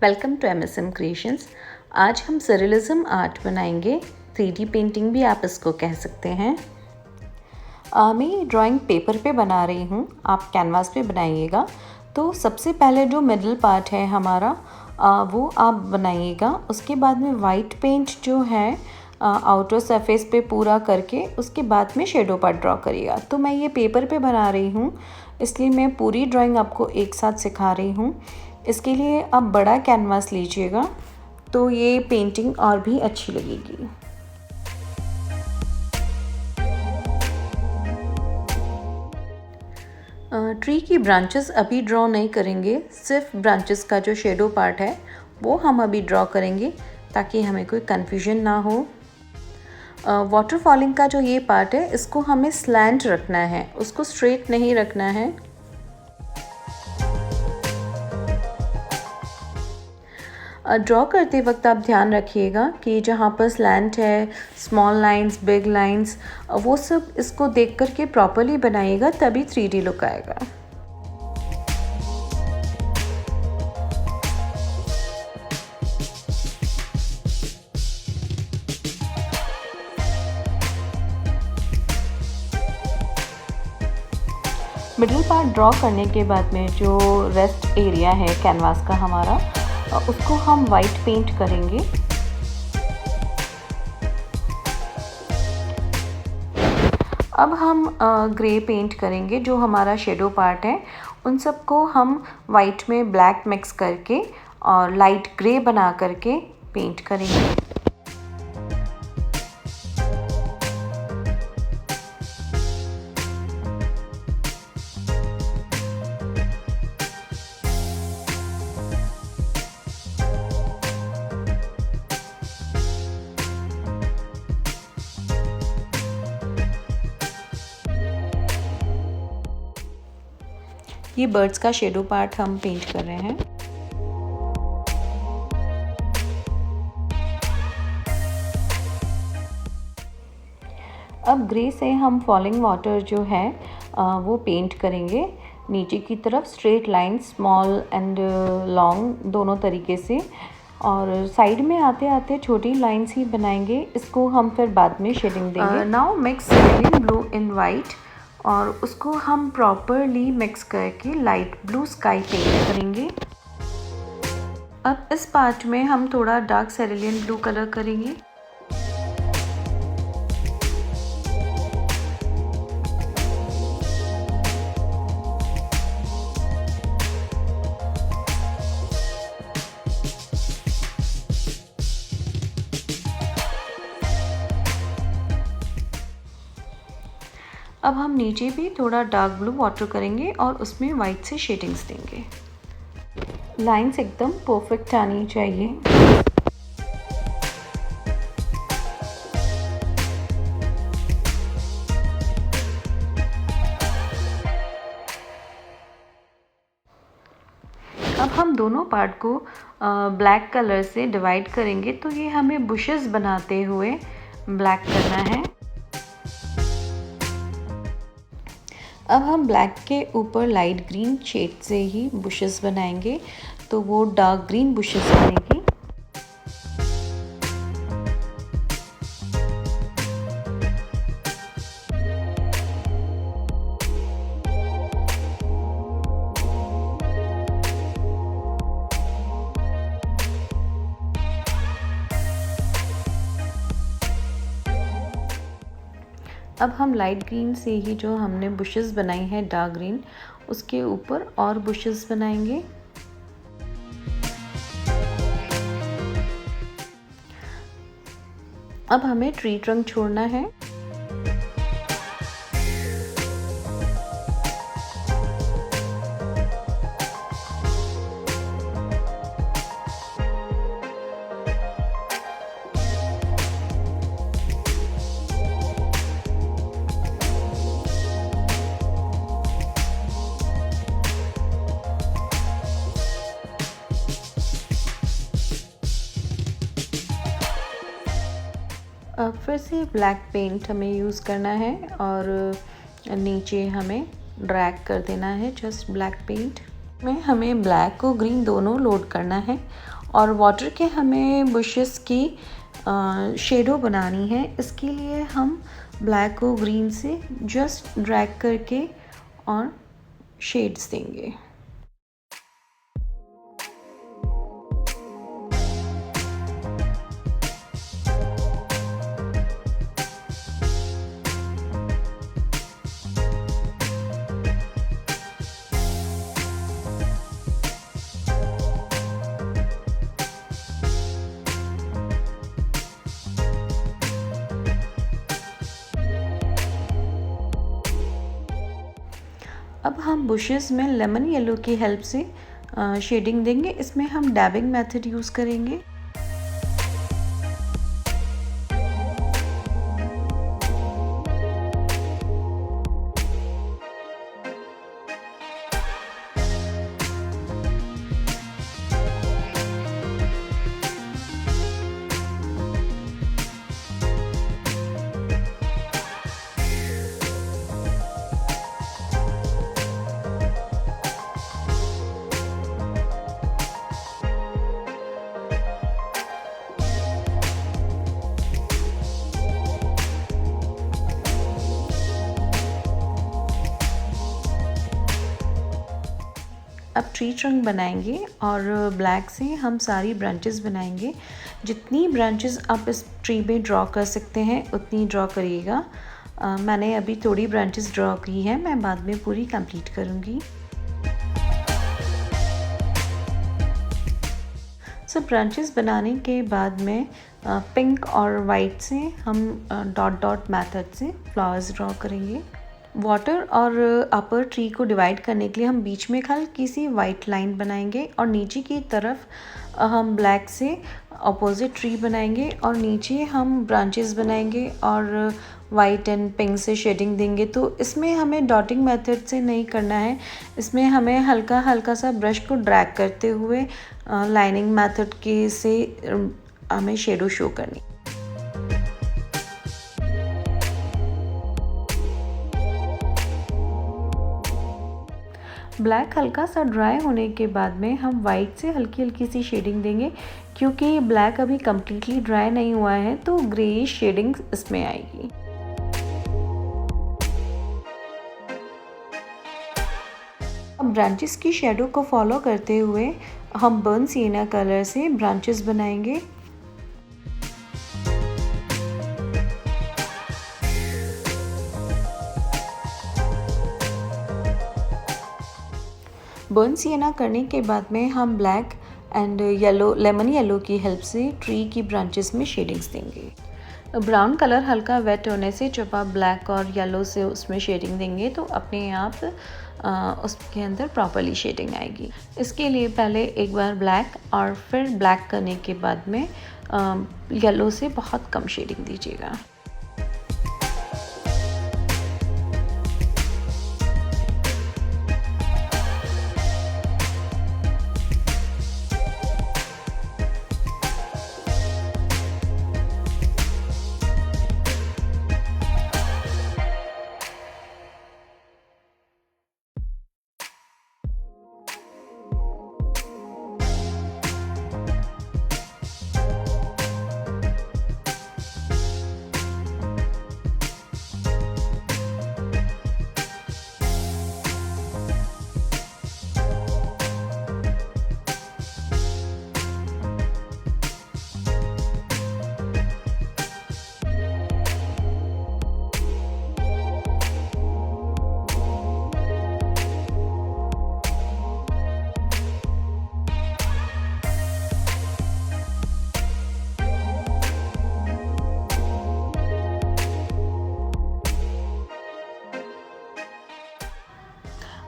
Welcome to MSM creations. आज हम surrealism art बनाएंगे। 3D पेंटिंग भी आप इसको कह सकते हैं। मैं ये ड्राइंग पेपर पे बना रही हूँ, आप कैनवास पे बनाइएगा। तो सबसे पहले जो मिडल पार्ट है हमारा वो आप बनाइएगा। उसके बाद में वाइट पेंट जो है आउटर सरफेस पे पूरा करके उसके बाद में शेडो पार्ट ड्रॉ करिएगा। तो मैं ये पेपर पे बना रही हूँ, इसलिए मैं पूरी ड्राइंग आपको एक साथ सिखा रही हूँ। इसके लिए आप बड़ा कैनवास लीजिएगा तो ये पेंटिंग और भी अच्छी लगेगी। ट्री की ब्रांचेस अभी ड्रॉ नहीं करेंगे, सिर्फ ब्रांचेस का जो शेडो पार्ट है वो हम अभी ड्रॉ करेंगे ताकि हमें कोई कन्फ्यूजन ना हो। वाटरफॉलिंग का जो ये पार्ट है इसको हमें स्लैंट रखना है, उसको स्ट्रेट नहीं रखना है। ड्रॉ करते वक्त आप ध्यान रखिएगा कि जहाँ पर स्लैंट है, स्मॉल लाइंस, बिग लाइंस, वो सब इसको देख कर के प्रॉपरली बनाइएगा, तभी 3D लुक आएगा। मिडिल पार्ट ड्रॉ करने के बाद में जो रेस्ट एरिया है कैनवास का हमारा, उसको हम वाइट पेंट करेंगे। अब हम ग्रे पेंट करेंगे। जो हमारा शेडो पार्ट है उन सबको हम वाइट में ब्लैक मिक्स करके और लाइट ग्रे बना करके पेंट करेंगे। ये बर्ड्स का शेडो पार्ट हम पेंट कर रहे हैं। अब ग्रे से हम फॉलिंग वाटर जो है वो पेंट करेंगे। नीचे की तरफ straight line, small and long दोनों तरीके से, और साइड में आते आते छोटी लाइंस ही बनाएंगे। इसको हम फिर बाद में शेडिंग देंगे। Now mix cerulean blue in white, और उसको हम प्रॉपरली मिक्स करके लाइट ब्लू स्काई पेंट करेंगे। अब इस पार्ट में हम थोड़ा डार्क सेरिलियन ब्लू कलर करेंगे। अब हम नीचे भी थोड़ा डार्क ब्लू वाटर करेंगे और उसमें वाइट से शेडिंग्स देंगे। लाइंस एकदम परफेक्ट आनी चाहिए। अब हम दोनों पार्ट को ब्लैक कलर से डिवाइड करेंगे, तो ये हमें बुशेस बनाते हुए ब्लैक करना है। अब हम ब्लैक के ऊपर लाइट ग्रीन शेड से ही बुशेस बनाएंगे, तो वो डार्क ग्रीन बुशेस बनेगी। अब हम लाइट ग्रीन से ही जो हमने बुशेस बनाई है डार्क ग्रीन, उसके ऊपर और बुशेस बनाएंगे। अब हमें ट्री ट्रंक छोड़ना है। अब फिर से ब्लैक पेंट हमें यूज़ करना है और नीचे हमें ड्रैग कर देना है जस्ट ब्लैक पेंट। में हमें ब्लैक और ग्रीन दोनों लोड करना है और वाटर के हमें बुशेस की शेडो बनानी है। इसके लिए हम ब्लैक और ग्रीन से जस्ट ड्रैग करके और शेड्स देंगे। अब हम बुशेस में लेमन येलो की हेल्प से शेडिंग देंगे। इसमें हम डैबिंग मेथड यूज़ करेंगे। अब ट्री ट्रंक बनाएंगे और ब्लैक से हम सारी ब्रांचेस बनाएंगे। जितनी ब्रांचेस आप इस ट्री में ड्रॉ कर सकते हैं उतनी ड्रॉ करिएगा। मैंने अभी थोड़ी ब्रांचेस ड्रॉ की है, मैं बाद में पूरी कंप्लीट करूँगी। सब ब्रांचेस बनाने के बाद में पिंक और वाइट से हम डॉट डॉट मेथड से फ्लावर्स ड्रॉ करेंगे। वाटर और अपर ट्री को डिवाइड करने के लिए हम बीच में हल्की सी वाइट लाइन बनाएंगे और नीचे की तरफ हम ब्लैक से अपोजिट ट्री बनाएंगे और नीचे हम ब्रांचेस बनाएंगे और वाइट एंड पिंक से शेडिंग देंगे। तो इसमें हमें डॉटिंग मेथड से नहीं करना है, इसमें हमें हल्का हल्का सा ब्रश को ड्रैग करते हुए लाइनिंग मेथड के से हमें शेडो शो करनी। ब्लैक हल्का सा ड्राई होने के बाद में हम वाइट से हल्की हल्की सी शेडिंग देंगे। क्योंकि ब्लैक अभी कम्प्लीटली ड्राई नहीं हुआ है तो ग्रे शेडिंग इसमें आएगी। अब ब्रांचेस की शेडो को फॉलो करते हुए हम बर्न सिएना कलर से ब्रांचेस बनाएंगे। बर्न सिएना करने के बाद में हम black and yellow lemon yellow की हेल्प से ट्री की ब्रांचेस में शेडिंग्स देंगे। ब्राउन कलर हल्का वेट होने से जब आप ब्लैक और येलो से उसमें शेडिंग देंगे तो अपने आप उसके अंदर प्रॉपरली शेडिंग आएगी। इसके लिए पहले एक बार ब्लैक और फिर ब्लैक करने के बाद में येलो से बहुत कम शेडिंग दीजिएगा।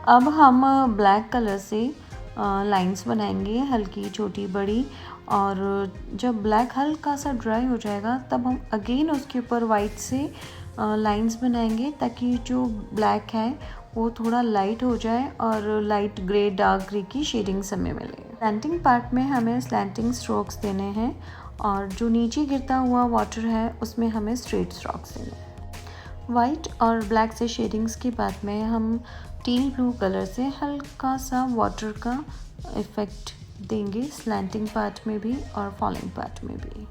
अब हम ब्लैक कलर से लाइंस बनाएंगे, हल्की छोटी बड़ी। और जब ब्लैक हल्का सा ड्राई हो जाएगा तब हम अगेन उसके ऊपर वाइट से लाइंस बनाएंगे ताकि जो ब्लैक है वो थोड़ा लाइट हो जाए और लाइट ग्रे डार्क ग्रे की शेडिंग्स हमें मिले। स्लैंटिंग पार्ट में हमें स्लैंटिंग स्ट्रोक्स देने हैं और जो नीचे गिरता हुआ वाटर है उसमें हमें स्ट्रेट स्ट्रोक्स देने हैं। वाइट और ब्लैक से शेडिंग्स के बाद में हम टील ब्लू कलर से हल्का सा वाटर का इफ़ेक्ट देंगे स्लैंटिंग पार्ट में भी और फॉलिंग पार्ट में भी।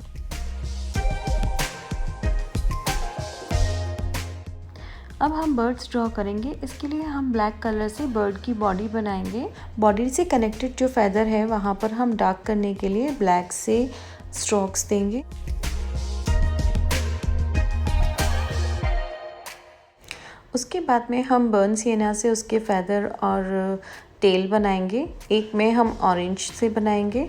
अब हम बर्ड्स ड्रॉ करेंगे। इसके लिए हम ब्लैक कलर से बर्ड की बॉडी बनाएंगे। बॉडी से कनेक्टेड जो फैदर है वहाँ पर हम डार्क करने के लिए ब्लैक से स्ट्रोक्स देंगे। उसके बाद में हम बर्न सिएना से उसके फैदर और टेल बनाएंगे। एक में हम ऑरेंज से बनाएंगे।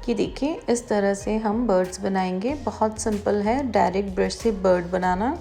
कि देखिए इस तरह से हम बर्ड्स बनाएंगे। बहुत सिंपल है डायरेक्ट ब्रश से बर्ड बनाना।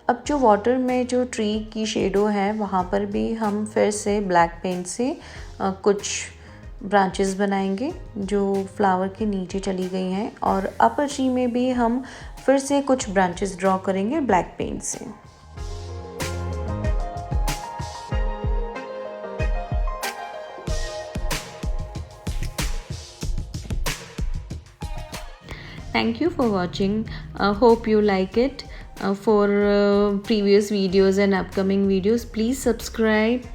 अब जो वाटर में जो ट्री की शेडो है वहाँ पर भी हम फिर से ब्लैक पेंट से कुछ ब्रांचेस बनाएंगे जो फ्लावर के नीचे चली गई हैं, और अपर ट्री में भी हम फिर से कुछ ब्रांचेस ड्रॉ करेंगे ब्लैक पेंट से। Thank you for watching. Hope you like it. For previous videos and upcoming videos, please subscribe.